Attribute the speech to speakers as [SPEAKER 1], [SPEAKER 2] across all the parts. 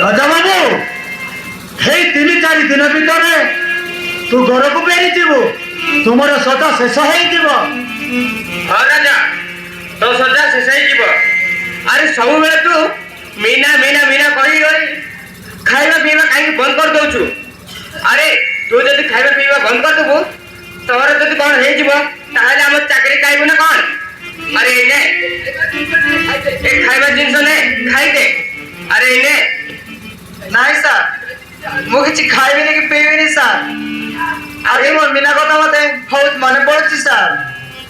[SPEAKER 1] রাজা বাবু এই 3-4 দিন ভিতরে তু ঘরକୁ ফেরিଯିବୁ ତୁମର ସଦା ଶେଷ ହେଇଯିବ।
[SPEAKER 2] ହଁ ରାଜା ତୋ ସଦା ଶେଷ ହେଇଯିବ। ଆରେ ସବୁବେଳେ ତୁ ମିନା ମିନା ମିନା କହି ଖାଇବା ପିଇବା କାହିଁକି ବନ୍ଦ କରିଦଉଛୁ? ଆରେ ତୁ ଯଦି ଖାଇବା ପିଇବା ବନ୍ଦ କରିଦେବୁ ତୋର ଯଦି କଣ ହେଇଯିବ ତାହେଲେ ଆମ ଚାକିରି ଖାଇବୁ ନା କଣ? ଆରେ ନେ ଏ ଖାଇବା ଜିନିଷ ନେ ଖାଇଦେ। ଆରେ ନେ।
[SPEAKER 1] ନାଇଁ ସାର୍ ମୁଁ କିଛି ଖାଇବିନି କି ପିଇବିନି ସାର୍। ଆରେ ମୋ ମିନା କଥା ମତେ ବହୁତ ମନେ ପଡୁଛି ସାର୍।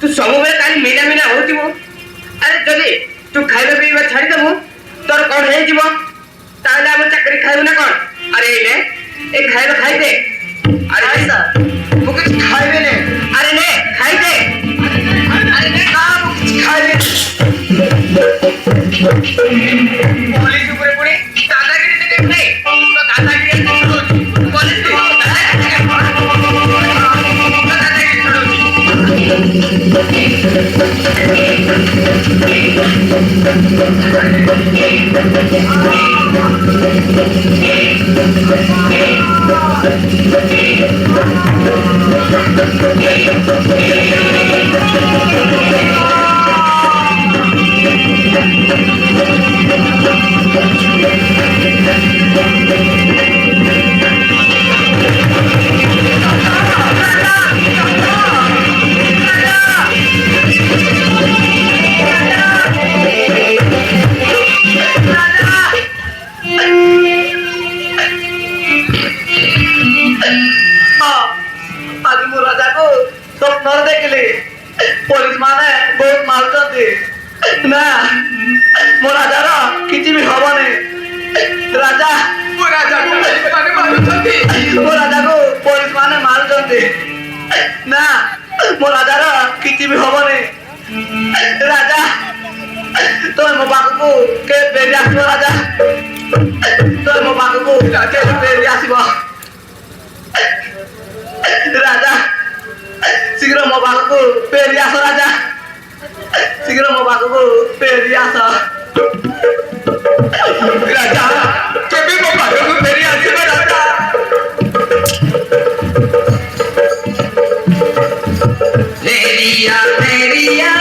[SPEAKER 2] ତୁ ସବୁବେଳେ କାଲି ମିନା ମିନା ହଉଥିବୁ। ଆରେ ଯଦି ତୁ ଖାଇବା ପିଇବା ଛାଡ଼ିଦେବୁ ତୋର କଣ ହେଇଯିବ ତାହେଲେ ଆମ ଚାକିରି ଖାଇବୁ ନା କଣ? ଆରେ ନେ ଏ ଖାଇବା ଖାଇଦେ। ଆରେ
[SPEAKER 1] ନାଇଁ ସାର୍ ମୁଁ କିଛି ଖାଇବିନି।
[SPEAKER 2] ଆରେ ନେ ଖାଇଦେ। ଆରେ ନେ।
[SPEAKER 1] ନା ମୁଁ କିଛି ଖାଇବିନି।
[SPEAKER 2] ପୋଲିସ ଉପରେ ପୁଣି ଦାଦାଗିରି ଦେଖେଇବୁ ନାହିଁ। ତ ଦାଦାଗିରି ଛଡ଼ଉଛି ପୋଲିସ ଦାଦାଗିରି ଛଡ଼ଉଛି।
[SPEAKER 1] ଆଜି ମୁଁ ରାଜାକୁ ସ୍ୱପ୍ନରେ ଦେଖିଲି ପୋଲିସ ମାନେ ବହୁତ ମାରୁଛନ୍ତି। ନା ମୋ ରାଜାର କିଛି ବି ହବନି। ରାଜା ମୋ ରାଜାକୁ ପୋଲିସ ମାନେ ମାରୁଛନ୍ତି। ନା ମୋ ରାଜାର କିଛି ବି ହବନି। ରାଜା ତମେ ମୋ ପାଖକୁ କେବେ ଫେରି ଆସିବ? ରାଜା ତମେ ମୋ ପାଖକୁ କେବେ ଫେରି ଆସିବ? ରାଜା ଶୀଘ୍ର ମୋ ପାଖକୁ ଫେରି ଆସ। ରାଜା ଶୀଘ୍ର ମୋ ପାଖକୁ ଫେରି ଆସ।
[SPEAKER 2] ରାଜା କେବେ ମୋ ପାଖକୁ ଫେରି ଆସିବ? ରାଜା
[SPEAKER 3] লেরিয়া লেরিয়া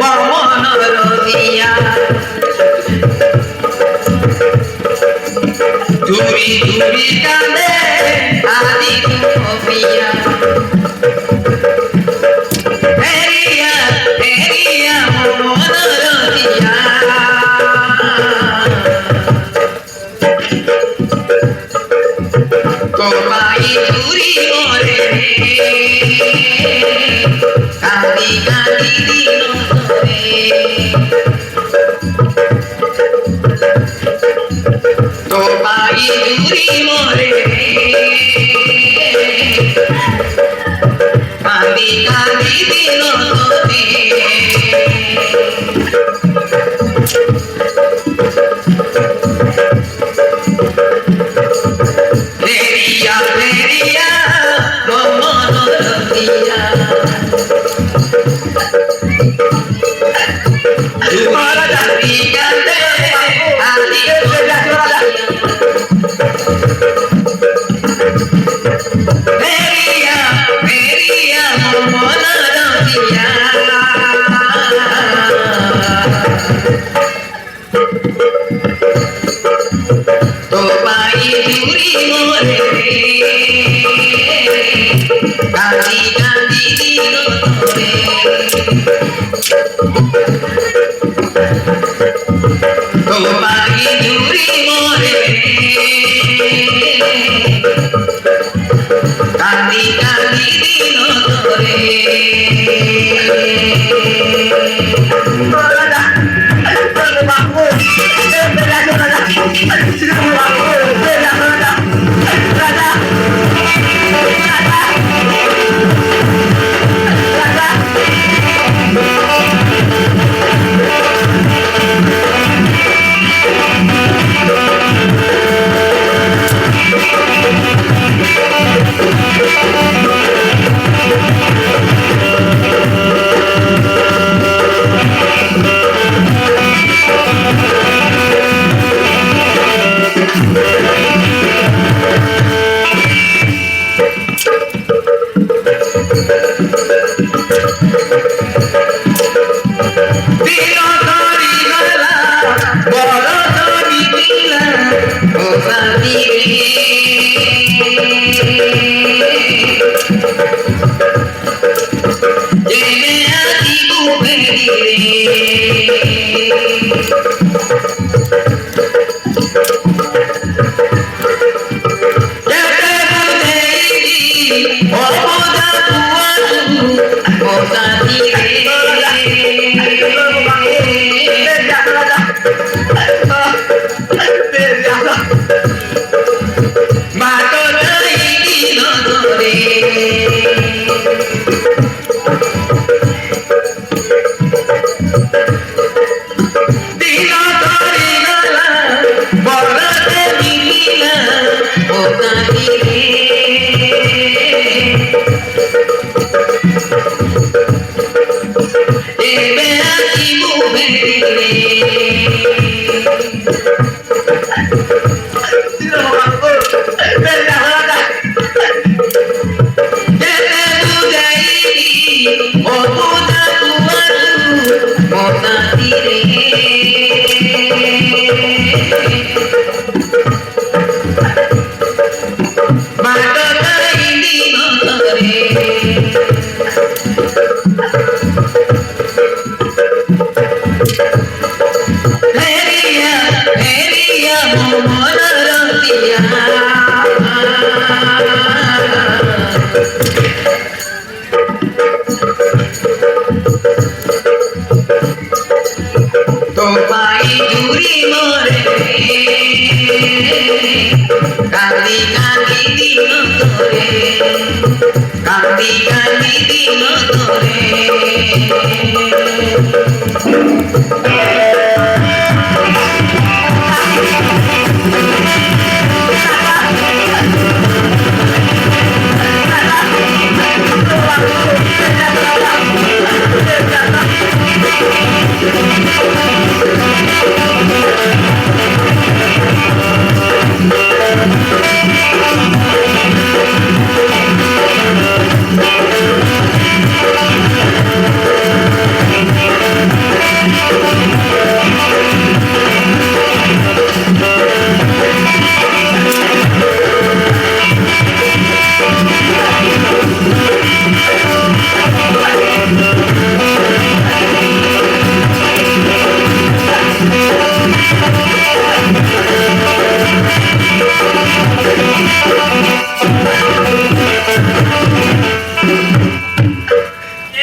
[SPEAKER 3] মমনর দিয়া তুমি তুমি কালে আদি প্রিয়া লেরিয়া লেরিয়া মমনর দিয়া কোপাই চুরি করে কাঁদি কাঁদি দিন তো পাই চুরি মরে কাঁদি কাঁদি দিন লেরিয়া লেরিয়া মমনর দিয়া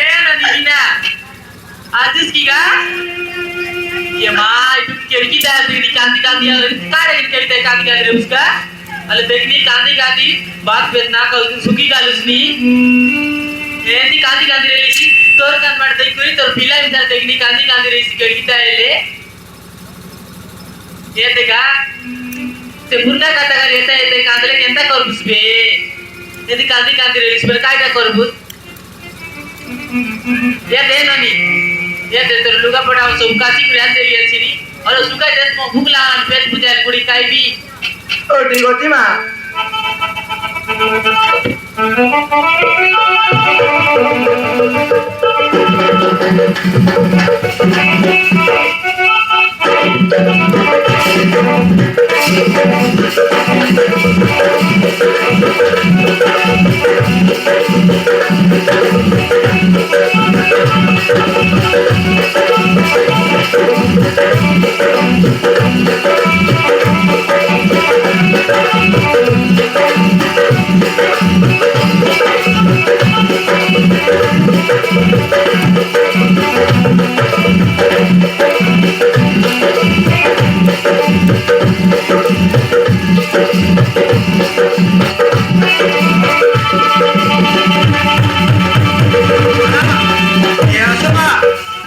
[SPEAKER 3] ಏನದು ನೀನ ಆದಿಸ್ಕೀಗ ये माँ तू केळकी तयार देखनी कांदी कांदी काय रे केळी तयार कांदी कांदी रे उसका अले देखनी कांदी कांदी बात बेत ना कल सुकी गालुसनी ఏంటి కాంది కాంది రేసి తోర్ కన్ ಮಾಡ್ದೆ ಕುರಿ ತೋರ್ ಪಿಲಾ ಇಂದ देखनी कांदी कांदी ರೇಸಿ केळकी तयारले येतेगा ते मुन्ना काटा कर येता येते कांदले ಎಂತ करबुस बे यदि कांदी कांदी ರೇಸಿ पर काय काय करबुस ये दे ननी ये दे तर लुगा पडाव सुकाची प्रियान देली असिनी अरे सुका देस मो भूकला अन पेट बुजाल कुडी काय बी
[SPEAKER 1] ଓ ଠିକ ଅଛି ମା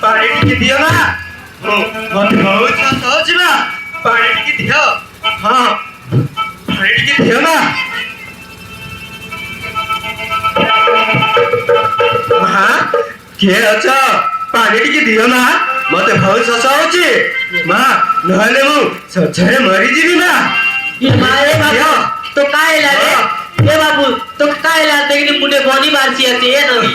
[SPEAKER 1] ପାଣି ଟିକେ ଦିଅ ନା ମତେ ବହୁତ ଶୋଷ ହଉଛି ନା ପାଣି ଟିକେ ଦିଅ ହଁ ପାଣି ଟିକେ ଦିଅ ନା ମା କିଏ ଅଛ ପାଣି ଟିକେ ଦିଅ ନା ମତେ ବହୁତ ଶୋଷ ହଉଛି ମା ନହେଲେ ମୁଁ ଶୋଷରେ ମରିଯିବି ନା
[SPEAKER 3] ये मारे बाबू तो काय लागे ये बाबू तो काय लागे कि मुंडे बॉडी मारची आहे ये नवी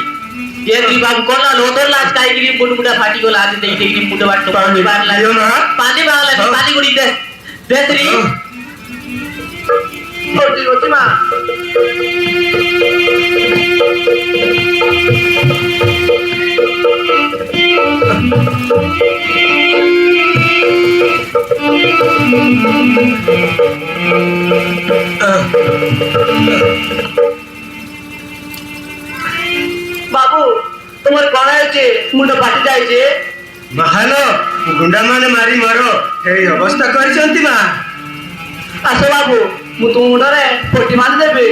[SPEAKER 3] ये ती बाबू कोणा लोदर लाज काय की मुंड मुंडा फाटी को लाज दे की मुंड वाट तो पाणी मारला
[SPEAKER 1] दियो ना
[SPEAKER 3] पाणी मारला पाणी गुडी दे देसरी
[SPEAKER 1] होती होती मा बाबू तुम्हारे कौन है मुंड फाटी जाए महान गुंडा माने मारी मारो हे अवस्था कर मा आस बाबू मु तुम मुंडरे पोटी मान देबे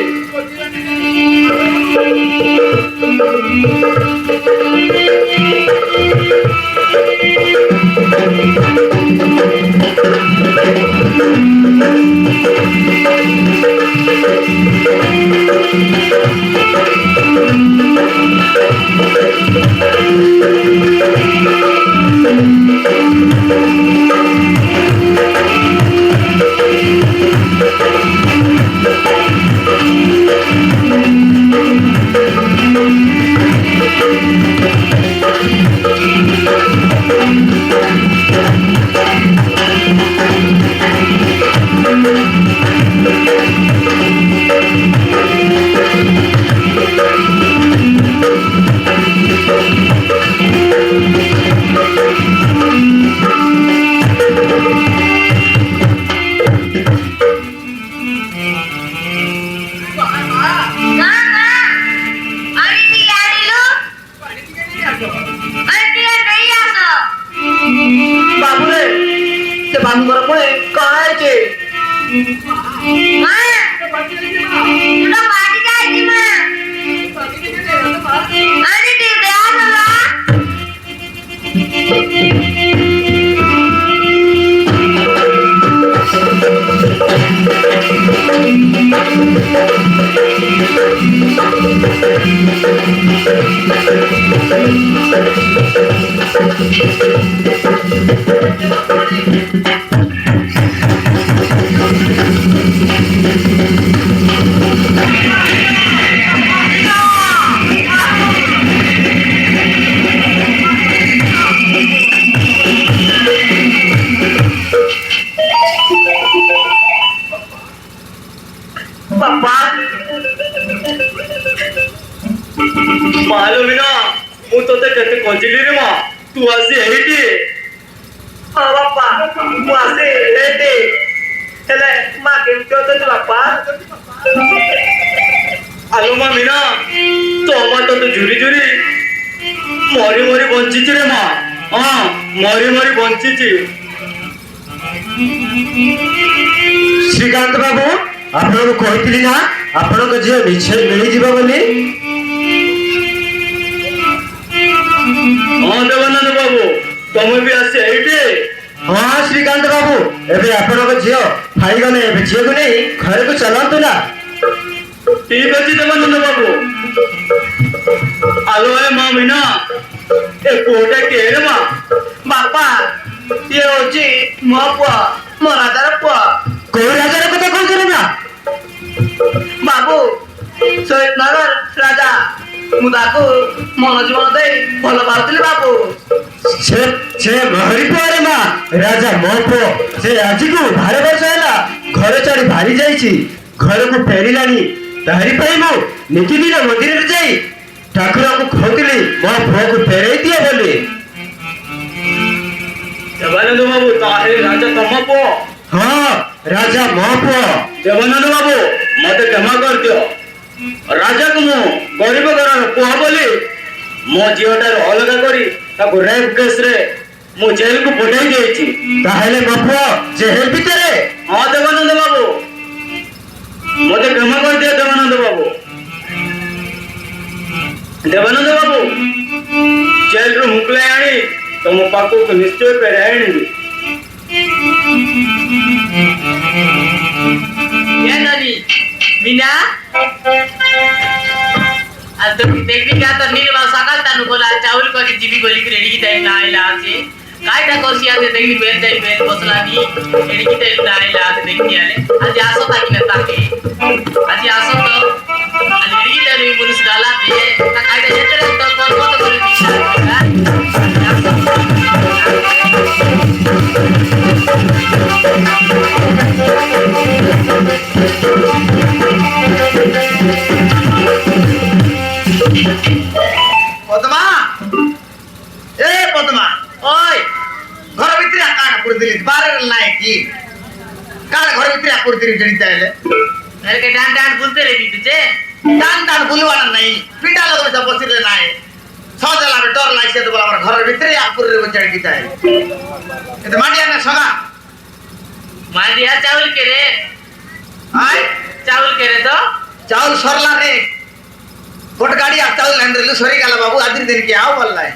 [SPEAKER 1] ବାପା
[SPEAKER 2] ମାଲୋ ମିନା ମୁଁ ତତେ କେତେ ଖୋଜିଲି ରେ ମା ତୁ ଆସି ଏଇଠି
[SPEAKER 1] ହଁ ବାପା ମୁଁ ଆସି ଏଠି ହେଲେ ମା କେମିତି ଅଛନ୍ତି ବାପା
[SPEAKER 2] ଆଲୋ ମା ମିନା ତୋ ମା ତତେ ଝୁରି ଝୁରି ମରି ମରି ବଞ୍ଚିଛି ରେ ମା ହଁ ମରି ମରି ବଞ୍ଚିଛି
[SPEAKER 4] ଶ୍ରୀକାନ୍ତ ବାବୁ ଆପଣଙ୍କୁ କହିଥିଲି ନା ଆପଣଙ୍କ ଝିଅ ନିଶ୍ଚୟ ମିଳିଯିବ ବୋଲି
[SPEAKER 2] ହଁ ଦେବାନନ୍ଦ ବାବୁ ତମେ ବି ଆସି ଏଇଠି
[SPEAKER 4] ହଁ ଶ୍ରୀକାନ୍ତ ବାବୁ ଏବେ ଆପଣଙ୍କ ଝିଅ ଖାଇଗଲେ ଏବେ ଝିଅକୁ ନେଇ ଘରକୁ ଚାଲନ୍ତୁ ନା
[SPEAKER 2] ଠିକ ଅଛି ଦେବାନନ୍ଦ ବାବୁ ଆଲୋ ଏ ମା ମିନା ଏ ପୁଅଟା କିଏ ରେ ମା
[SPEAKER 1] ବାପା ଇଏ ହଉଛି ମୋ ପୁଅ ମୋ ରାଜାର ପୁଅ
[SPEAKER 4] କୋଉ ରାଜାର କଥା କହୁଥିଲେ ନା
[SPEAKER 1] ବାବୁ ଶହୀଦନଗର ରାଜା ମୁଁ ତାକୁ ମନ ଜୀବନ ଦେଇ ଭଲ ପାଉଥିଲି ବାବୁ
[SPEAKER 4] ସେ ମହରି ପୁଅରେ ମା ରାଜା ମୋ ପୁଅ ସେ ଆଜିକୁ 12 ବର୍ଷ ହେଲା ଘର ଛାଡି ବାହାରି ଯାଇଛି ଘରକୁ ଫେରିଲାଣି ତାହାରି ପାଇଁ ମୁଁ ନିତିଦିନ ମନ୍ଦିରରେ ଯାଇ ଠାକୁରଙ୍କୁ କହୁଥିଲି ମୋ ପୁଅକୁ ଫେରେଇ ଦିଏ ବୋଲି
[SPEAKER 2] ଦେବାନନ୍ଦ ବାବୁ ତାହେଲେ ରାଜା ତମ ପୁଅ
[SPEAKER 4] ହଁ ରାଜା ମୋ ପୁଅ
[SPEAKER 2] ଦେବାନନ୍ଦ ବାବୁ ମତେ କ୍ଷମା କରିଦିଅ ରାଜାକୁ ମୁଁ ଗରିବ ଘରର ପୁଅ ବୋଲି ମୋ ଝିଅଠାରୁ ଅଲଗା କରି ତାକୁ ରେପ୍ କେସରେ ମୁଁ ଜେଲକୁ ପଠାଇ ଦେଇଛି
[SPEAKER 4] ତାହେଲେ ମୋ ପୁଅ ଜେଲ ଭିତରେ
[SPEAKER 2] ହଁ ଦେବାନନ୍ଦ ବାବୁ ମତେ କ୍ଷମା କରିଦିଅ ଦେବାନନ୍ଦ ବାବୁ ଦେବାନନ୍ଦ ବାବୁ ଜେଲରୁ ମୁକୁଲାଇ ଆଣି ତମ ପାଖକୁ ନିଶ୍ଚୟ ଫେରାଇ ଆଣିବି
[SPEAKER 3] ये ननी मीना आज तो देखनी क्या तो नील बाबू सकाल तानु बोला चावल को की जीबी बोली की रेडी की टाइम ना आइला आसे कायटा कोसी आते देखनी बेल बसला नी रेडी की टाइम ना आइला आते देखनी आले आज आसो ताकी ना ताके आज आसो तो आज रेडी की टाइम पुलिस डाला दे ता कायटा जेते तो कौन कौन तो बोली
[SPEAKER 1] পদ্মা এ পদ্মা
[SPEAKER 3] ओय
[SPEAKER 1] ঘর ভিতরে কাট করে দিলি বারে নাই কি কার ঘর ভিতরে করে দিলি জড়ি তাইলে
[SPEAKER 3] अरे के डांड डांड बोलते रे तुझे
[SPEAKER 1] টান টান বুলবানা নাই পিটা লগবে সব বসিলে নাই সজলা ডর লাগছে তো বল আমার ঘরের ভিতরে করে দেব জড়ি কি তাই এতে মাটিয়া না সগা
[SPEAKER 3] मार दिया चावल के रे
[SPEAKER 1] আয়
[SPEAKER 3] चावल के रे तो
[SPEAKER 1] চাউল সরলা রে গোট গাড়ি আর চাউল হ্যান্ডেল সরি গেল বাবু আদির দিন কি আও বললাই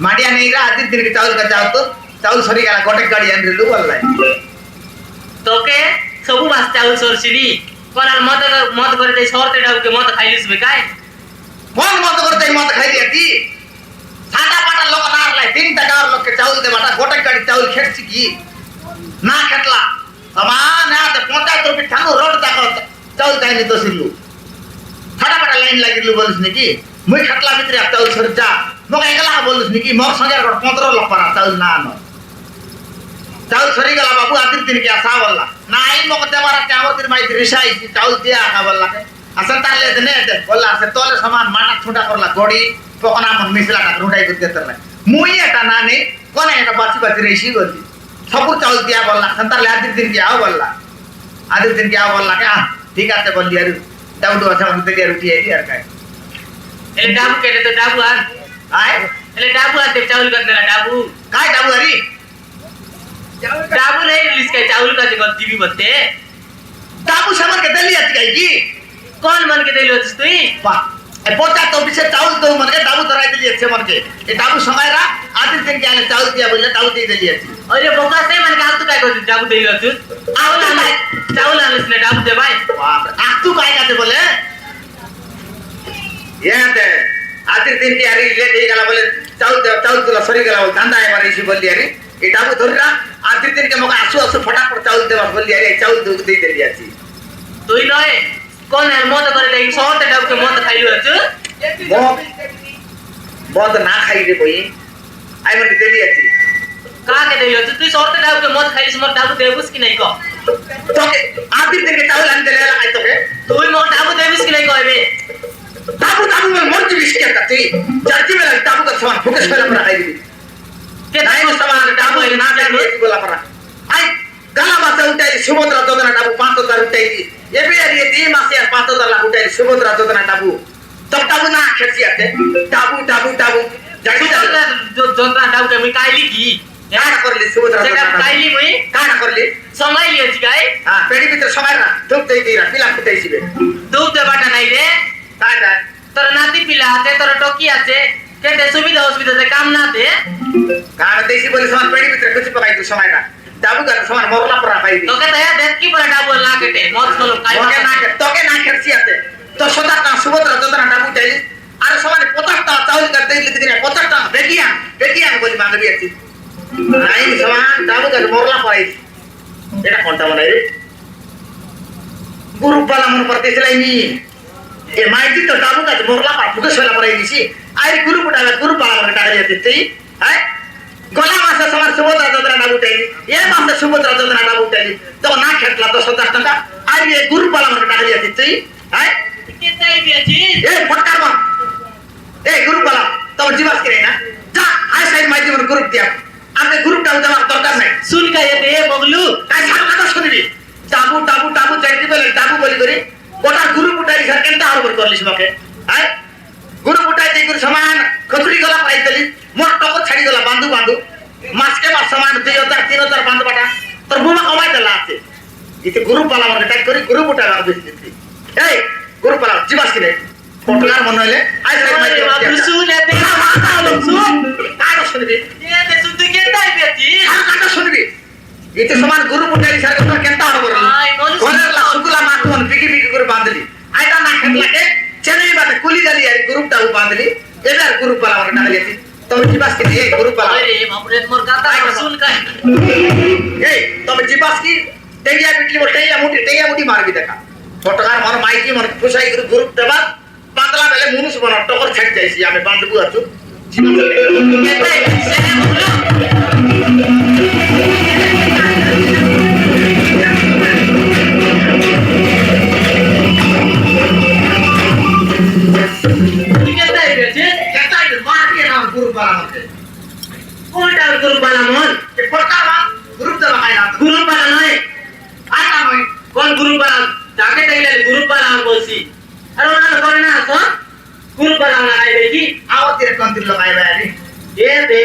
[SPEAKER 1] মাটিয়া নেই রা আদির দিন কি চাউল কা যাও তো চাউল সরি গেল গোটে গাড়ি হ্যান্ডেল বললাই
[SPEAKER 3] तो के सबु मास चावल सोरसिनी कोनाल मत करे दे सोरते डाउ के मत खाइलिस बे काय
[SPEAKER 1] কোন মত করতে মত খাই দিয়েছি সাদা পাটা লোক না লাই 3 টাকা আর লোককে চাউল দে বাটা গোটে গাড়ি চাউল খেটছি কি না খেটলা সমান না তো 75 রুপি ঠানু রোড দেখো চাউল কাইনি তো সিলু সাদা পাটা লাইন লাগিলু বলিস নাকি মুই খেটলা ভিতরে চাউল সরি যা মগে একলা বলিস নাকি মোর সঙ্গে আর 15 লোক পারা চাউল না আনো চাউল সরি গেল বাবু আদির দিন কি আসা বললা নাই মগে দেবার চাউল মাই রিসাই চাউল দিয়া আকা বললা আসল তাহলে দেনে দে বললা সে তোলে সমান মাটা ছুটা করলা গড়ি পকনা মন মিছলাটা রুডাই করতে তরলা মুই এটা না নে কোন এটা বাছি বাছি রেসি গলি সবু চাউল দিয়া বললা তাহলে আদির দিন কি আও বললা আদির দিন কি আও বললা কে ঠিক আছে বললি আর দাউডু আছে মধ্যে দিয়ে রুটি আই আর কাই
[SPEAKER 3] এলে ডাবু के रे तो डाबू आन
[SPEAKER 1] আয়
[SPEAKER 3] एले डाबू आते चावल कर देला डाबू
[SPEAKER 1] কাই দাবু আরি
[SPEAKER 3] डाबू नहीं रिलीज के चावल का जगह जीबी बत्ते
[SPEAKER 1] দাবু সামর কে দেলি আছে কাই কি
[SPEAKER 3] कौन मन के देलो तुई
[SPEAKER 1] বাহ এ পোটা তো বিশে চাউল তো মনে ডাবু ধরাই দিলি আছে মনে এ ডাবু সময়রা আজ आधी दिन के आले चावल दिया बोले चावल दे दिली आती
[SPEAKER 3] अरे बोका से मन का तू काय करते डाबू दे तू चावल आणलेस ना डाबू दे बाय
[SPEAKER 1] बाप रे आ तू काय करते बोले
[SPEAKER 2] ये ते आधी दिन की अरे लेट ही गला बोले चावल तुला सरी गला बोल धंदा है मारे इसी बोल दिया रे ये डाबू धरला आधी दिन के मका आसू आसू फटाफट चावल देवा बोल दिया रे चावल दे दिली आती
[SPEAKER 3] तू ही नय कोण है मत करे ले सोते डाबू के मत खाइलो तू
[SPEAKER 2] बहुत ना खाई रे कोई आई मन दिली आती
[SPEAKER 3] का के देलो तू सोते डाबू के मत खाइस मत डाबू देबुस की नहीं को
[SPEAKER 2] तो आधी दिन के चावल आन देले आई तो के
[SPEAKER 3] तू ही मत डाबू देबुस की नहीं कहबे
[SPEAKER 2] डाबू में मर्जी विश क्या करती चर्ची में डाबू का सामान फोकस पहले पर आई दी
[SPEAKER 3] के
[SPEAKER 2] नहीं वो सामान डाबू है ना जाने ये बोला पर आई गला मासे उठाई सुभद्रा जोदना डाबू 5000 उठाई ये भी ये 3 मासे 5000 लाख उठाई सुभद्रा जोदना डाबू तब डाबू ना खर्ची आते डाबू जल्दी
[SPEAKER 3] जो जोंद्रा डाबू के मी काइली की
[SPEAKER 2] काय करली सुभद्रा
[SPEAKER 3] सेटा
[SPEAKER 2] जोदना
[SPEAKER 3] काइली मुई
[SPEAKER 2] काय करली
[SPEAKER 3] समय लिये छी काय
[SPEAKER 2] हां पेडी भीतर समय ना धूप दे दीरा पिला फुटाई सिबे
[SPEAKER 3] दूध दे बाटा नाही रे
[SPEAKER 2] काय काय
[SPEAKER 3] তোর নাতি পিলা আছে তোর টকি আছে কেটে সুবিধা অসুবিধাতে কাম না দে
[SPEAKER 2] काम देसी बोले समान पेड़ी भीतर कुछ पकाई तू समय ना डाबू का समान मोरला पर पाई दी
[SPEAKER 3] তোকে দয়া দেখ কি পরে ডাবল না কেটে মত হলো কাই
[SPEAKER 2] तोके ना खर्ची आते तो सदा का सुभद्रा जोदना डाबू चाइली अरे समान 50 टा चावल कर दे लिख दिया 50 टा बेगिया बोली मांग भी आती नहीं समान डाबू का मोरला पाई एटा कोनटा बनाई रे गुरु वाला मन पर देसलाई नी ए माइती तो डाबू का मोरला पा फुकस वाला पर आई सी आई गुरु वाला मन डाली आती तई है गला मासे समान सुभद्रा जोदना डाबू चाइली ये मासे सुभद्रा जोदना डाबू चाइली तो ना खेटला तो 70 टका आई ये गुरु वाला मन डाली आती तई है
[SPEAKER 3] কেতাই দিয়েছি
[SPEAKER 2] ए फटकार मा ए ग्रुप वाला तो जीवास करे ना जा आई साइड माइती मन ग्रुप दिया आपने ग्रुप डाल देवा दरकार नहीं
[SPEAKER 3] सुन का ये दे बगलू
[SPEAKER 2] काय सारा कथा सुनबी टाबू चाइती बोली करे गोटा ग्रुप उठाई सर केनता हरबर करलिस मके हाय ग्रुप उठाई दे गुरु समान खचुरी गला पाई देली मोर टको छाड़ी गला बांधू मास के मास समान 2000 3000 बांध बाटा तर बुमा कमाई देला आते इते ग्रुप वाला मन टाइट करी ग्रुप उठाई बेच देती ए ग्रुप वाला जीवास करे पोटलार मन होले आई साइड
[SPEAKER 3] अरे बाबू
[SPEAKER 2] माइती
[SPEAKER 3] सुन ले दे माता लो सुन
[SPEAKER 2] काय सुनबी
[SPEAKER 3] ये दे सुन तू केताई दिएছি
[SPEAKER 2] আর কাটা শুনবি এতে সমান গুরু পুটারি সার কথা কেনতা হবো রে
[SPEAKER 3] আই মনুষ্য
[SPEAKER 2] ঘরের লা সুকুলা মাঠন বিকি করে বাঁধলি আইটা না খেতলাকে চেনাই বাতে কুলি দালি আর গ্রুপটা বাঁধলি এবার গ্রুপ পালা আমরা ডালি আছি তবে জিবাস কি এই গ্রুপ পালা
[SPEAKER 3] अरे बाप रे मोर गाता सुन का
[SPEAKER 2] এই তবে জিবাস কি টেগিয়া বিটলি টেগিয়া মুটি মারবি দেখা ফটকার মন মাইকি মন পুষাই গ্রুপ দেবা বাঁধলা বেলে মুনুষ বন টকর ছাড়ি যাইছি আমি বাঁধবু আছু
[SPEAKER 3] কেতাই দিছে বগলু কেতাই দিয়েছি
[SPEAKER 2] কেতাই মারবি না গ্রুপ পালা মতে
[SPEAKER 3] কোনটা গ্রুপ বালা মন
[SPEAKER 2] এ ফটকার মন গ্রুপ দেবা খাই না
[SPEAKER 3] গ্রুপ বালা নয়
[SPEAKER 2] আইটা নয়
[SPEAKER 3] কোন গ্রুপ বালা যাকে দেখলে গ্রুপ বালা আমি বলছি আরে ওনা করে না তো গ্রুপ বালা না আই দেখি
[SPEAKER 2] आवतीर कंदिल लगाय बारी
[SPEAKER 3] এ দে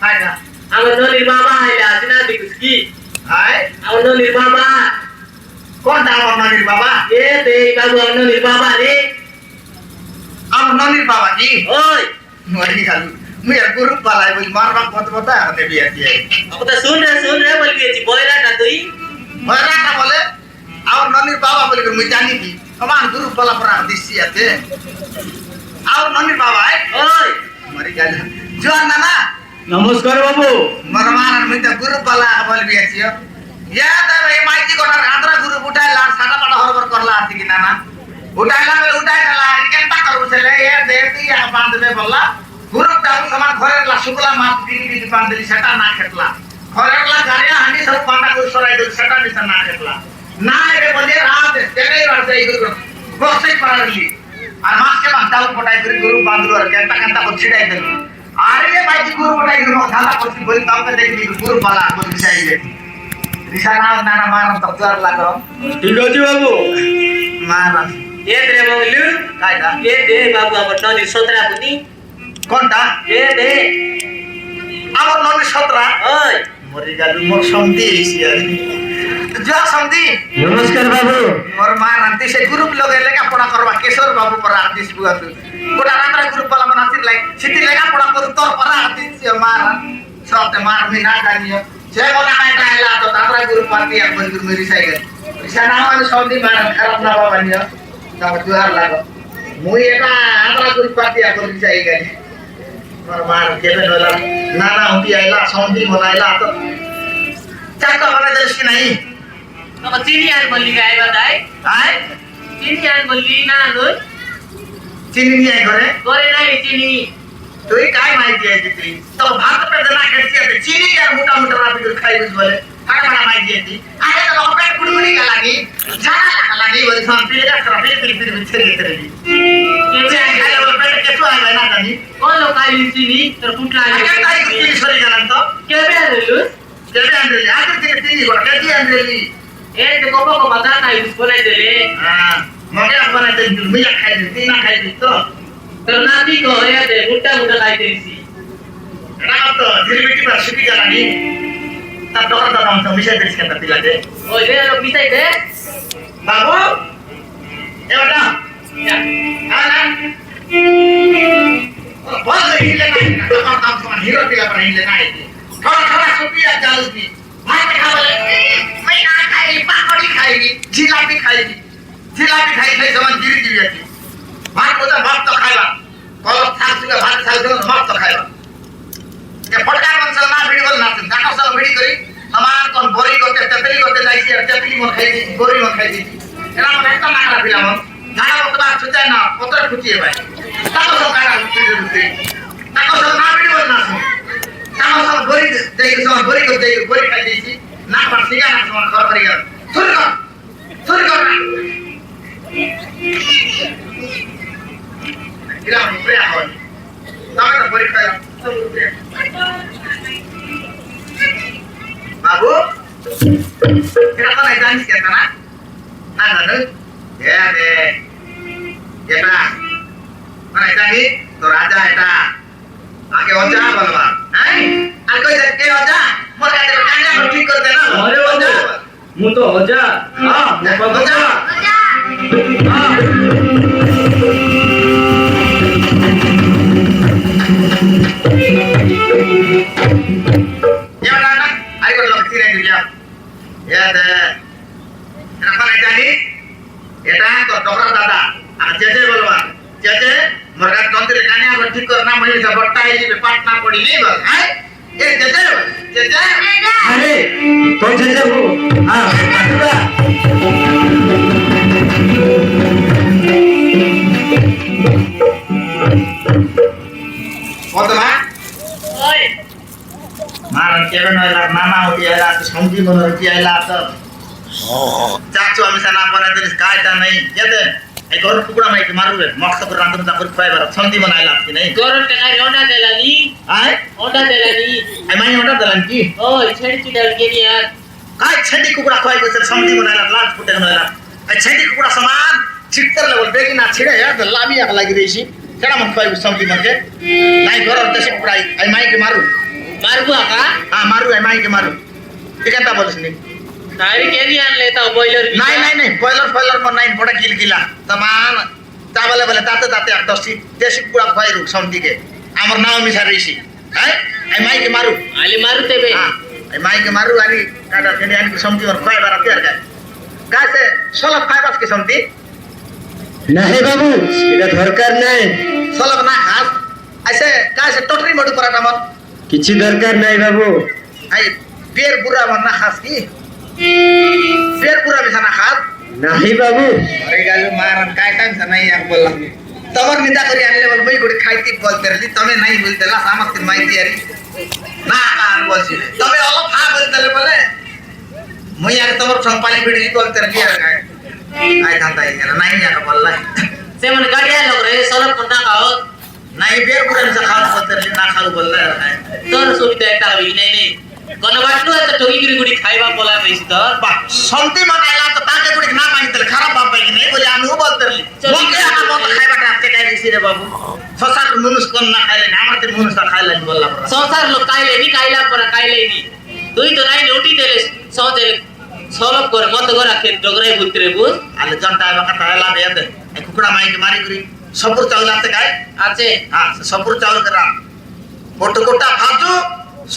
[SPEAKER 2] हाय ना
[SPEAKER 3] আমার নলির বাবা আইলা আসিনা দিকুস কি
[SPEAKER 2] हाय
[SPEAKER 3] আমার নলির বাবা
[SPEAKER 2] कौन दावर ननीर बाबा
[SPEAKER 3] এ দে বাবু আমার নলির বাবা রে
[SPEAKER 2] आम ननीर बाबा जी
[SPEAKER 3] ওই
[SPEAKER 2] मरी खालू मैं यार गुरु पालाय बोल मारबा पत पता है बिया की
[SPEAKER 3] কথা শুন রে বল গেছি বয়রাটা তুই
[SPEAKER 2] मरा का बोले और ननीर बाबा बोले मैं जानी भी समान गुरु पाला पर दिसी आते और ननीर बाबा है
[SPEAKER 3] ওই
[SPEAKER 2] मरी गाल जोन नाना
[SPEAKER 4] নমস্কার বাবু
[SPEAKER 2] मरमान मैं तो गुरु पाला बोल बिया छी याद है ये माइती कोटा आंध्रा गुरु उठाइला साटा पाटा हरबर करला आती की नाना उठाइला बेले उठाइला केनता करू छले ये देती या बांध दे बोला गुरु डाउ समान घरे ला शुक्ला मास बिगी बांध दिली सेटा ना खेतला घरे ला गारिया हांडी सब पांडा को सराय दे सेटा निसा ना खेतला ना रे बोले रात तेरे रात जाई गुरु गोसे पारली আর মাসকে বাঁধাও পটাই করে গুরু বাঁধলো আর কেনতা को छिड़ाई दे আরে ভাই গুরু পটাই গুরু ধালা করছি বলি তাওকে দেখবি গুরু বালা বলি চাইলে রিসানা নানা মারন তো জোর লাগো
[SPEAKER 4] ঠিক আছে বাবু
[SPEAKER 2] মারন
[SPEAKER 3] এ দে বগলু
[SPEAKER 2] কাইদা
[SPEAKER 3] এ দে বাবু আমার নলির সতরা পুনি
[SPEAKER 2] কোনটা
[SPEAKER 3] এ দে
[SPEAKER 2] আমার ননি 17
[SPEAKER 3] ওই
[SPEAKER 2] মরি গেল মোর সন্ধি এসি আর
[SPEAKER 1] जो समझी
[SPEAKER 4] नमस्कार बाबू
[SPEAKER 1] मोर मां रांती से ग्रुप लोग लेगा पड़ा करवा केशर बाबू पर आर्टिस्ट बुआ तू गोटा रांतरा ग्रुप वाला बना सिटी लेगा पड़ा कर तोर पर आर्टिस्ट से मार सब ते मार में ना जानियो जे बोला मैं कहला तो रांतरा ग्रुप पार्टी आ बोल गुरु मेरी साइकिल रिसा ना माने समझी मार खराब ना बाबा नियो तब जुआर लागो मुई एटा रांतरा ग्रुप पार्टी आ बोल साइकिल मोर मार केबे होला नाना होती आइला समझी बोलाइला तो चाका बना देश की नहीं
[SPEAKER 3] अब चिनी आन बोलली काय बताय
[SPEAKER 1] आय
[SPEAKER 3] चिनी आन बोलली ना लो
[SPEAKER 1] चिनी नहीं आई करे
[SPEAKER 3] करे नाही चिनी
[SPEAKER 1] तो ये काय माहिती आहे ती तो भात पे जना करती आहे चिनी यार मोठा मोठा रात्री खाई बस बोले काय मला माहिती आहे ती आहे तर लोक पेट कुडकुडी का लागी झाला लागी बोले सांगते का खराब आहे फिर बिछे तरी
[SPEAKER 3] केबे
[SPEAKER 1] काय बोले पेट केसो आहे ना जानी
[SPEAKER 3] कोण लोक आली चिनी तर कुठला
[SPEAKER 1] काय
[SPEAKER 3] आली
[SPEAKER 1] काय कुठली सरी जाणार तो
[SPEAKER 3] केबे आलेलो
[SPEAKER 1] जेबे आणलेली आता ते तिनी गोट कधी आणलेली
[SPEAKER 3] ए ते कोपा को बता नाही बोलाय दिले
[SPEAKER 1] हां मग आपण ते मी खायची ती ना खायची तो
[SPEAKER 3] तर नाती को या दे मुट्टा मुट्टा काय तरीसी
[SPEAKER 1] रात झिरमिटी पर शिपी गेला नी तर डॉक्टर दादा आमचा विषय तरी करता तिला ते
[SPEAKER 3] ओ दे लोक पिसाय दे
[SPEAKER 1] बाबू ए बेटा
[SPEAKER 3] या
[SPEAKER 1] हा ना बस हिले नाही काम काम समान हिरो तिला पण हिले नाही थोडा थोडा सुपिया चालू ती भात खावले मैं ना खाई पापड़ी खाई जिलापी खाई समान गिरी गिरी जाती भात होता भात तो खाइला कलर थाक सुगा भात खाइ दो भात तो खाइला के फटकार मनसल ना भिडी बोल नाच दाका सल भिडी करी समान कोन बोरी करते ततली करते जाईसी ततली मन खाई दी बोरी मन खाई दी एना मन एकटा नागरा पिला मन गाना मत बात छुते ना पत्र फुटिए भाई ताको सब गाना फुटिए रुते ताको सब ना भिडी बोल नाच ताको सब बोरी देई सब बोरी को देई बोरी खाई दीसी ना पर सिगा ना समान खर करी गया सुर कर Kira mo pre ako. Bakit na balik tayo? Babu? Kira ka na dance ka na? Ano? Ya deh. Eta. Mana eta ni? To raja eta. Ake oja bolwa. Hai? Ako ke oja? Mo ka te kanya ko ठीक कर देना.
[SPEAKER 2] अरे ओजा मु तो ओजा हां मु
[SPEAKER 1] ओजा.
[SPEAKER 2] हां
[SPEAKER 1] Ya mana? Ayo ko lok tira dia. Ya deh. Kenapa naik tadi? Eta to dokter दादा. जेजे बोलवा. जेजे मरगा तंत्र काने अब ठीक करना मही से बट्टा है जी पाट ना पड़ी नहीं बोल. हाय? ए जेजे
[SPEAKER 4] अरे तो जैसे वो हाँ पाटुआ
[SPEAKER 1] Otoma?
[SPEAKER 3] ओय
[SPEAKER 1] Maran kewen wala mama uti ala to samji mono uti ala to. चाचू आम्ही सना पण तरी काय ता नाही येते ए घर टुकडा माहिती मारू रे मस्त कर रांधून ता करू फायबर समजी बनायला लागते नाही
[SPEAKER 3] गौरव का काय ओंडा देला नी
[SPEAKER 1] आय
[SPEAKER 3] ओंडा देला नी
[SPEAKER 1] आई माई होता दलन की
[SPEAKER 3] ओय छेडी चिडाल गेली यार
[SPEAKER 1] काय छेडी कुकडा खोय सर समजी बनायला लाज फुटे बनायला ए छेडी कुकडा समान चित्तर लेवल बेगी ना छिडे यार तर लामी आक लागी देशी केडा मन खोय समजी म्हणजे नाही घर तसे कुकडा आई माई के मारू
[SPEAKER 3] मारबू का
[SPEAKER 1] हां मारू आई माई के मारू ठीक है ता बोलस नहीं
[SPEAKER 3] डायरी केली आणले ता बॉयलर
[SPEAKER 1] नाही बॉयलर पण नाही पडा किल तमान चावले बोले ताते ताते दसी देशी कुडा खोय रुक समजी के आमर नाव मिसा रेसी हाय आई माई के मारू
[SPEAKER 3] आले मारू तेबे
[SPEAKER 1] हां आई माई के मारू आणि काटा केनी आणि समजी वर खोय बारा तयार काय से सलग फायबास के समजी
[SPEAKER 4] नहीं बाबू এটা দরকার নাই
[SPEAKER 1] सलग ना खास ऐसे काय से टोटरी मडू पराटा मन
[SPEAKER 4] কিছু দরকার নাই বাবু
[SPEAKER 1] आई पेर बुरा मन ना खास की पेर बुरा भी ना खास
[SPEAKER 4] नहीं बाबू
[SPEAKER 1] अरे गालो मारन काय टाइम से नहीं यार बोलला तमर निदा करी आणले बोल मी गुडी खायती बोलते रे तमे नाही बोलतेला सामस्ती माहिती यारी ना कान बोलसी तमे अलग हा बोलतेले बोले मी यार तमर संपाली बिडी बोलते रे यार काय काय थांबता यार नाही यार बोलला
[SPEAKER 3] से मन गाडी आलो रे सलग पण टाकाव
[SPEAKER 1] नाही बेर बुरांचा खास बोलते रे ना खाऊ बोलला यार काय
[SPEAKER 3] तर सुविधा एकटा हवी नाही कोण वाटलो तर टोगी गुडी खायबा बोला पैसे तर
[SPEAKER 1] बा संती मनायला तर ताके गुडी ना मागितले खराब बाप की नाही बोले आम्ही बोलते रे मग काय आता बोल खाय बाटा आपले काय दिसी रे बाबू ससात मुनुस कोण ना खायला नामा ते मुनुस खायला बोलला बरं
[SPEAKER 3] संसार लोक कायले नी कायला पर कायले नी तुई तो नाही नोटी देले सौ देले সলভ করে মত গরা ক্ষেত ডগরাই ভুতরে বুঝ
[SPEAKER 1] আলে জন্টা বাকা তাহলা দেতে এই কুকুড়া মাইকে মারি করি সবুর চাউল আছে গায়
[SPEAKER 3] আছে
[SPEAKER 1] হ্যাঁ সবুর চাউল করা কোট কোটা ভাজু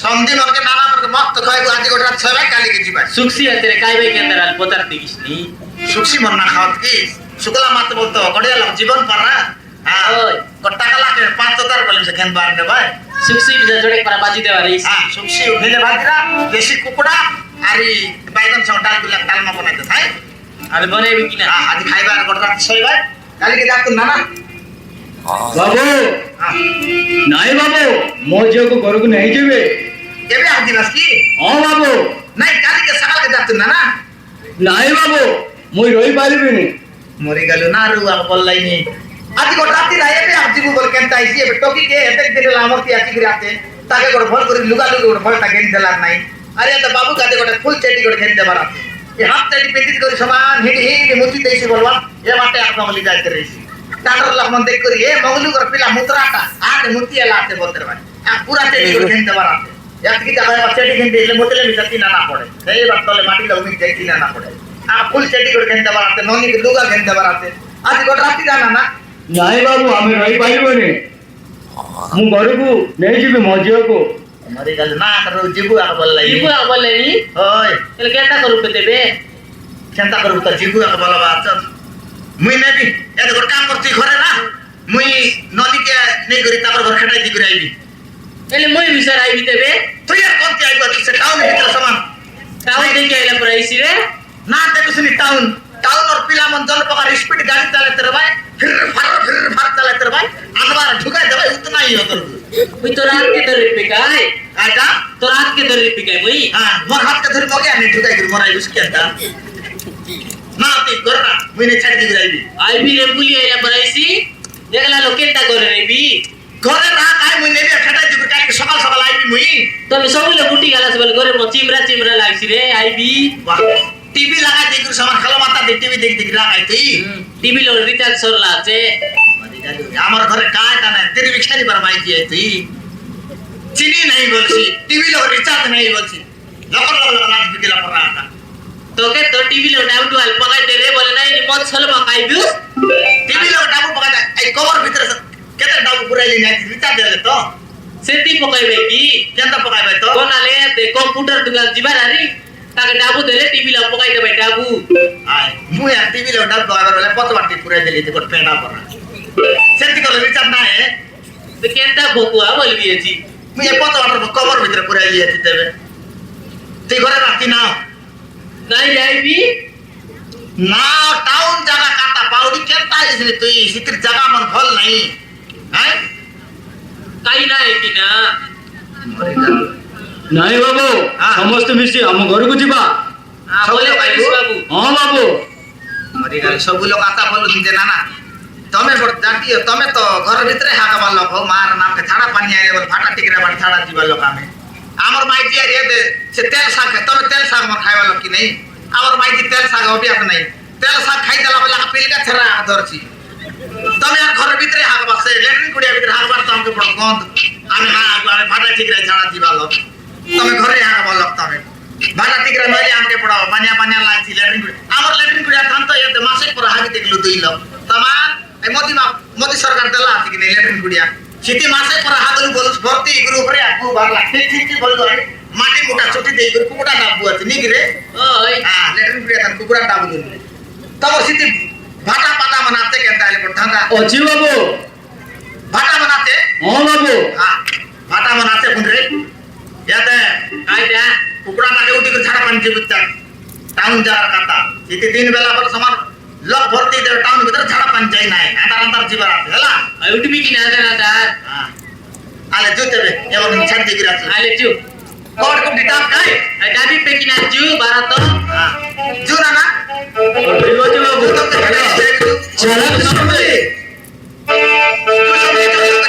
[SPEAKER 1] সন্ধি মরকে নানা মরকে মস্ত খাইবো আজ গোটা ছবে কালি কে জিবা
[SPEAKER 3] সুক্সি আছে রে কাইবে কেন্দ্র আল পতার দিস নি
[SPEAKER 1] সুখী মন না খাওয়াত কি শুকলা মাত বলতো গড়িয়া লাগ জীবন পারা হ্যাঁ
[SPEAKER 3] ওই।
[SPEAKER 1] কটা কালা কে 5000 বলে সেখান বার নে ভাই
[SPEAKER 3] সুক্সি বিজা জোড়ে para বাজি দেওয়া রে
[SPEAKER 1] হ্যাঁ সুখী উঠেলে ভাজিরা দেশি কুকুড়া আরি বাইগন সং ডাল গুলা ডালমা বানাইতে তাই
[SPEAKER 3] আর বনাইবি কিনা
[SPEAKER 1] আজ খাইবার গোটা ছবে কালি কে যাত না না
[SPEAKER 4] বাবু
[SPEAKER 1] হ্যাঁ
[SPEAKER 4] নাই বাবু ମୋ ଝିଅକୁ ଘରକୁ ନେଇଯିବେ
[SPEAKER 1] কেবে আদিবাস কি
[SPEAKER 4] ହଁ ବାବୁ
[SPEAKER 1] নাই কালি কে সকাল কে যাত না না
[SPEAKER 4] ନାଇଁ ବାବୁ ମୁଁ ରହିପାରିବିନି
[SPEAKER 1] মরি গেল না রু আর বললাইনি আজ গোটা রাতি রায়ে বে আজ জীবু বল কেনতা আইছি এবে টকি কে এতে দিলে আমরতি আছি কি রাতে তাকে গোটা ভল করে লুগা লুগা গোটা ভলটা গেন দেলার নাই আরে তো বাবু কাতে গোটা ফুল চেটি গোটা খেতে দেবার আছে এ হাত চেটি পেটি করে সমান হিড়ি হিড়ি মুতি দেইছি বলবা এ মাঠে আপনা বলি যাইতে রইছি তাঁর লক্ষণ দেখ করি এ মগলু করে পিলা মুত্রাটা আর মুতি এলা আছে বলতে পারে আর পুরা চেটি করে খেতে দেবার আছে এত কি জায়গায় চেটি খেতে দিলে মুতলে মিশাতি না পড়ে এই বাত তলে মাটি লাগি যাইতি না পড়ে আর ফুল চেটি করে খেতে দেবার আছে ননি কে লুগা খেতে দেবার আছে আজ গোটা রাতি জানা না
[SPEAKER 4] ନାଇଁ ବାବୁ ଆମେ ରହିପାରିବୁନି ମୁଁ ଘରକୁ ନେଇଯିବି ମୋ ଝିଅକୁ
[SPEAKER 1] मरी गल ना करो जीबू आ बोल लाई
[SPEAKER 3] ইবু বলে নি
[SPEAKER 1] ओय
[SPEAKER 3] এলে কেটা করু দেবে
[SPEAKER 1] चिंता करू त जीबू आ बोल बात मुई ने भी ए तो काम करती घरे ना मुई नदी के नहीं करी तापर घर खटाई दी करी आईबी
[SPEAKER 3] এলে মই বিচার আইবি দেবে
[SPEAKER 1] तो यार कौन के आईबा से टाउन भीतर सामान
[SPEAKER 3] তাও দেখে আইলা পর আইছি রে
[SPEAKER 1] ना देखो सुनी टाउन टाउन और पिला मन जल पका स्पीड गाड़ी चलाते रे भाई फिर फार चलाते रे भाई अनवार ढुकाई दे भाई उतना ही होतर
[SPEAKER 3] ওই তো রাত কে ধরে পিকাই
[SPEAKER 1] आटा
[SPEAKER 3] তো রাত কে ধরে পিকাই মই
[SPEAKER 1] हां मोर हाथ के धरी मगे नहीं ढुकाई कर मोराई उसके अंदर ना ती करना मुई ने छाड़ी दी करी आईबी
[SPEAKER 3] আইবি রে বুলি আইলা পর আইছি দেখলা লোক কেটা করে রেবি
[SPEAKER 1] ঘরে না কাই মুই নেবে খাটাই দিব কালকে সকাল সকাল আইবি মুই
[SPEAKER 3] তুমি সবগুলো গুটি গালাস বলে ঘরে মো চিমরা চিমরা লাগছি রে আইবি
[SPEAKER 1] বাহ টিভি লাগাই দেখি সামান খালো মাথা দে টিভি দেখি দেখি লাগাই তুই
[SPEAKER 3] টিভি লো রিচার্জ সরলা আছে
[SPEAKER 1] আমার ঘরে কাটা না তেরি বিখারি বার মাই দিয়ে তুই চিনি নাই বলছি টিভি লো রিচার্জ নাই বলছি লকর লকর লাগ দিলা পড়া আটা
[SPEAKER 3] তোকে তো টিভি লো ডাউন টু আল পকাই দে রে বলে নাই মত ছল পকাইবি
[SPEAKER 1] টিভি লো ডাবু পকা এই কভার ভিতরে কেতে ডাবু পুরাইলি নাই রিচার্জ দেলে তো
[SPEAKER 3] সেটি পকাইবে কি
[SPEAKER 1] কেনটা পকাইবে তো
[SPEAKER 3] কোনালে দে কম্পিউটার দোকান জিবার আরি তাকে ডাবু দেলে টিভি লো পকাই দেবে ডাবু
[SPEAKER 1] আয় মুই আর টিভি লো ডাবু আবার বলে কত বাটি পুরাই দিলি তো পেনা পড়া সেটি করে রিচার্জ না হে
[SPEAKER 3] তো কেনটা ভকুয়া বলবি আছি
[SPEAKER 1] মুই কত বাটি কভার ভিতরে পুরাই লিয়ে দিতে হবে তুই ঘরে রাখতি না
[SPEAKER 3] নাই আইবি
[SPEAKER 1] না টাউন জায়গা কাটা পাউডি কেনটা আইছিলি তুই সিটির জায়গা আমার ভাল নাই হ্যাঁ
[SPEAKER 3] কাই নাই কি না
[SPEAKER 4] ନାଇଁ ବାବୁ
[SPEAKER 1] ହଁ।
[SPEAKER 4] ସମସ୍ତେ ମିଶି ଆମ ଘରକୁ ଯିବା
[SPEAKER 3] বলে পারিস বাবু
[SPEAKER 4] ହଁ ବାବୁ
[SPEAKER 1] মরিগাল সব লোক আতা বলু দিতে না না তুমি বড় জাতীয় তুমি তো ঘর ভিতরে হাঁকা লোক হো মার নামকে ছাড়া পানি আইলে বল ফাটা টিকরা বাড়ি ছাড়া দিবা লোক আমি আমার মাইজি আর এতে সে তেল শাক তুমি তেল শাক মন খাইবা লোক কি নাই আমার মাইজি তেল শাক অভ্যাস নাই তেল শাক খাই দেলা বলে পিলকা ছেড়া ধরছি তুমি আর ঘরের ভিতরে হাঁকবা সে লেট্রিন কুড়িয়া ভিতরে হাঁকবার তো আমাকে বড় গন্ধ আমি আমি ফাটা টিকরা ছাড়া দিবা লোক তুমি ঘরে হাঁকবা লোক তুমি ভাটা টিকরা নইলে আমাকে পড়াও বানিয়া বানিয়া লাগছি লেট্রিন কুড়ি আমার লেট্রিন কুড়িয়া থান তো এতে মাসে পর হাঁকি দেখলো 2 লোক তোমার এই মোদি সরকার দেলা আছে কি লেট্রিন কুড়িয়া সিটি মাসে পর হাগলু বলছ ভর্তি গ্রুপ রে আকু বারলা ঠিক ঠিক বল ধরে মাটি মোটা ছুটি দেই করে কুকুড়া ডাবু আছে নিকি রে
[SPEAKER 3] ওই
[SPEAKER 1] হ্যাঁ লেট্রিন কুড়িয়া থান কুকুড়া ডাবু দিন তবে সিটি ভাটা পাটা বানাতে কেন তাইলে পড়তান্দা
[SPEAKER 4] ଅଛି ବାବୁ
[SPEAKER 1] ভাটা বানাতে
[SPEAKER 4] ହଁ ବାବୁ
[SPEAKER 1] হ্যাঁ ভাটা বানাতে কোন রে ইয়াতে
[SPEAKER 3] আইটা
[SPEAKER 1] কুকুড়া কাটে উঠি করে ছাড়া পানি বুঝতা টাউন যাওয়ার কথা সিটি দিন বেলা পর সমান লোক ভর্তি দেবে টাউন ভিতরে ছাড়া পানি চাই নাই আন্দার আন্দার জীবন আছে হেলা
[SPEAKER 3] উঠবি কি না জানা তার
[SPEAKER 1] হ্যাঁ আলে জুতেবে এবং ছাড় দিয়ে গিরাছে
[SPEAKER 3] আলে চু
[SPEAKER 1] কর কোটি টাপ খাই
[SPEAKER 3] ডাবি পে কিনা জু ভারত
[SPEAKER 1] হ্যাঁ জু না না
[SPEAKER 4] ଠିକ ଅଛି ବାବୁ
[SPEAKER 1] জু তো
[SPEAKER 4] ଚାଲ
[SPEAKER 1] জু
[SPEAKER 4] ଚାଲ
[SPEAKER 1] সমঝে জু সমঝে